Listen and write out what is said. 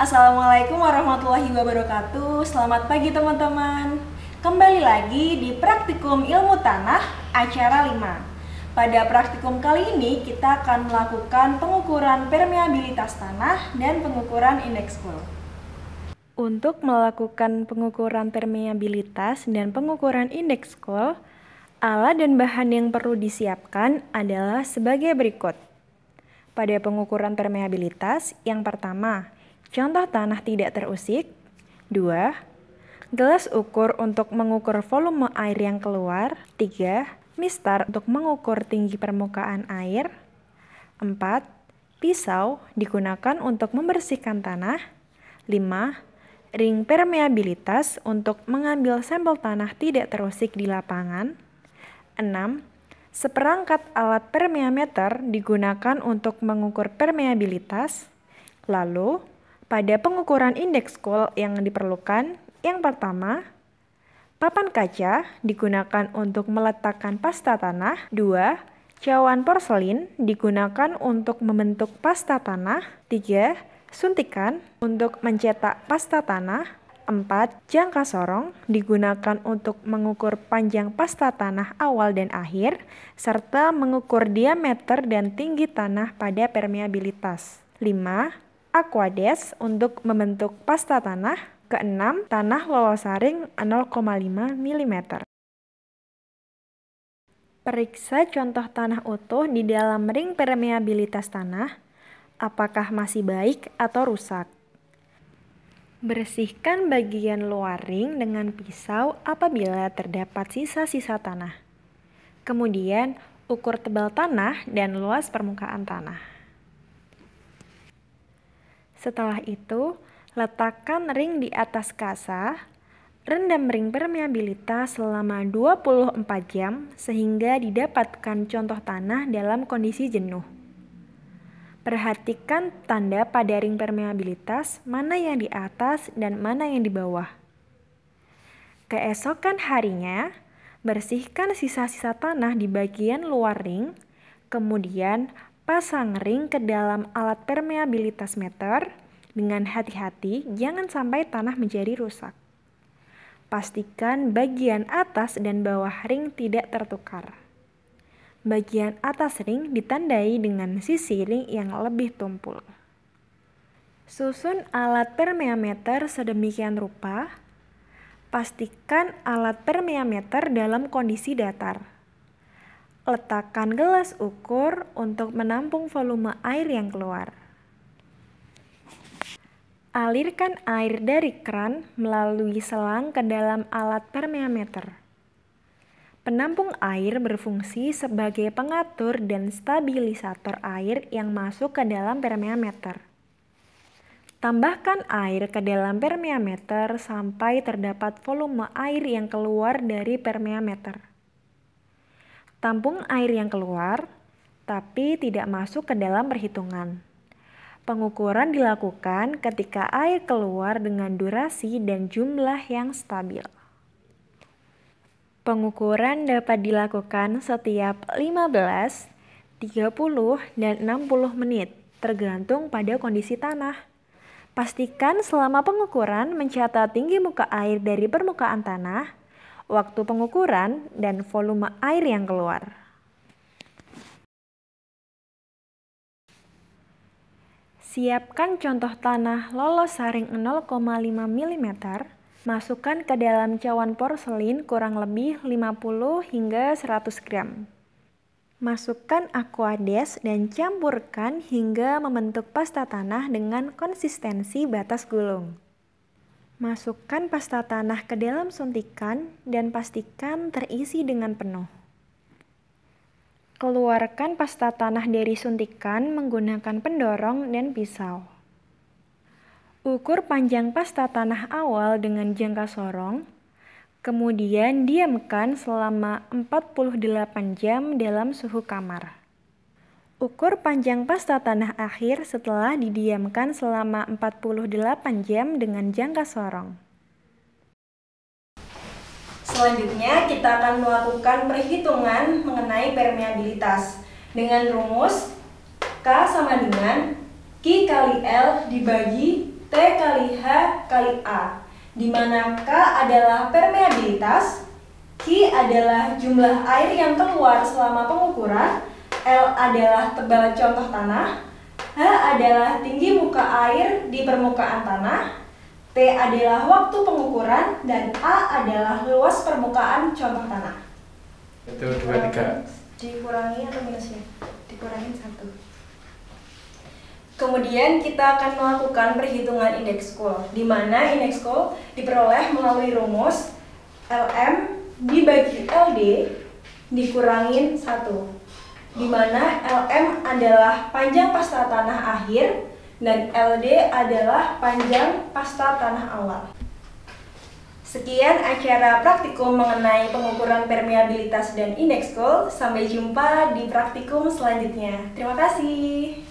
Assalamualaikum warahmatullahi wabarakatuh. Selamat pagi teman-teman. Kembali lagi di Praktikum Ilmu Tanah acara 5. Pada praktikum kali ini kita akan melakukan pengukuran permeabilitas tanah dan pengukuran indeks cool. Untuk melakukan pengukuran permeabilitas dan pengukuran indeks cool, alat dan bahan yang perlu disiapkan adalah sebagai berikut. Pada pengukuran permeabilitas, yang pertama, contoh tanah tidak terusik. 2. Gelas ukur untuk mengukur volume air yang keluar. 3. Mistar untuk mengukur tinggi permukaan air. 4. Pisau digunakan untuk membersihkan tanah. 5. Ring permeabilitas untuk mengambil sampel tanah tidak terusik di lapangan. 6. Seperangkat alat permeameter digunakan untuk mengukur permeabilitas. Lalu, pada pengukuran indeks cool yang diperlukan, yang pertama, papan kaca digunakan untuk meletakkan pasta tanah. 2. Cawan porselin digunakan untuk membentuk pasta tanah. 3. Suntikan untuk mencetak pasta tanah. 4. Jangka sorong digunakan untuk mengukur panjang pasta tanah awal dan akhir, serta mengukur diameter dan tinggi tanah pada permeabilitas. 5. Aquades untuk membentuk pasta tanah. Keenam, tanah lolosaring 0,5 mm. Periksa contoh tanah utuh di dalam ring permeabilitas tanah, apakah masih baik atau rusak. Bersihkan bagian luar ring dengan pisau apabila terdapat sisa-sisa tanah. Kemudian, ukur tebal tanah dan luas permukaan tanah. Setelah itu, letakkan ring di atas kasa, rendam ring permeabilitas selama 24 jam sehingga didapatkan contoh tanah dalam kondisi jenuh. Perhatikan tanda pada ring permeabilitas, mana yang di atas dan mana yang di bawah. Keesokan harinya, bersihkan sisa-sisa tanah di bagian luar ring, kemudian pasang ring ke dalam alat permeabilitas meter. Dengan hati-hati, jangan sampai tanah menjadi rusak. Pastikan bagian atas dan bawah ring tidak tertukar. Bagian atas ring ditandai dengan sisi ring yang lebih tumpul. Susun alat permeameter sedemikian rupa. Pastikan alat permeameter dalam kondisi datar. Letakkan gelas ukur untuk menampung volume air yang keluar. Alirkan air dari keran melalui selang ke dalam alat permeameter. Penampung air berfungsi sebagai pengatur dan stabilisator air yang masuk ke dalam permeameter. Tambahkan air ke dalam permeameter sampai terdapat volume air yang keluar dari permeameter. Tampung air yang keluar, tapi tidak masuk ke dalam perhitungan. Pengukuran dilakukan ketika air keluar dengan durasi dan jumlah yang stabil. Pengukuran dapat dilakukan setiap 15, 30, dan 60 menit, tergantung pada kondisi tanah. Pastikan selama pengukuran mencatat tinggi muka air dari permukaan tanah, waktu pengukuran, dan volume air yang keluar. Siapkan contoh tanah lolosaring 0,5 mm. Masukkan ke dalam cawan porselin kurang lebih 50 hingga 100 gram. Masukkan aquades dan campurkan hingga membentuk pasta tanah dengan konsistensi batas gulung. Masukkan pasta tanah ke dalam suntikan dan pastikan terisi dengan penuh. Keluarkan pasta tanah dari suntikan menggunakan pendorong dan pisau. Ukur panjang pasta tanah awal dengan jangka sorong, kemudian diamkan selama 48 jam dalam suhu kamar. Ukur panjang pasta tanah akhir setelah didiamkan selama 48 jam dengan jangka sorong. Selanjutnya, kita akan melakukan perhitungan mengenai permeabilitas dengan rumus K sama dengan Q kali L dibagi T kali H kali A, di mana K adalah permeabilitas, Q adalah jumlah air yang keluar selama pengukuran, L adalah tebal contoh tanah, H adalah tinggi muka air di permukaan tanah, T adalah waktu pengukuran, dan A adalah luas permukaan contoh tanah. Itu 2, 3. Dikurangi atau minusnya? Dikurangin 1. Kemudian kita akan melakukan perhitungan indeks Coul, di mana indeks Coul diperoleh melalui rumus Lm dibagi Ld dikurangin 1, di mana Lm adalah panjang pasta tanah akhir dan Ld adalah panjang pasta tanah awal. Sekian acara praktikum mengenai pengukuran permeabilitas dan indeks Coul. Sampai jumpa di praktikum selanjutnya. Terima kasih.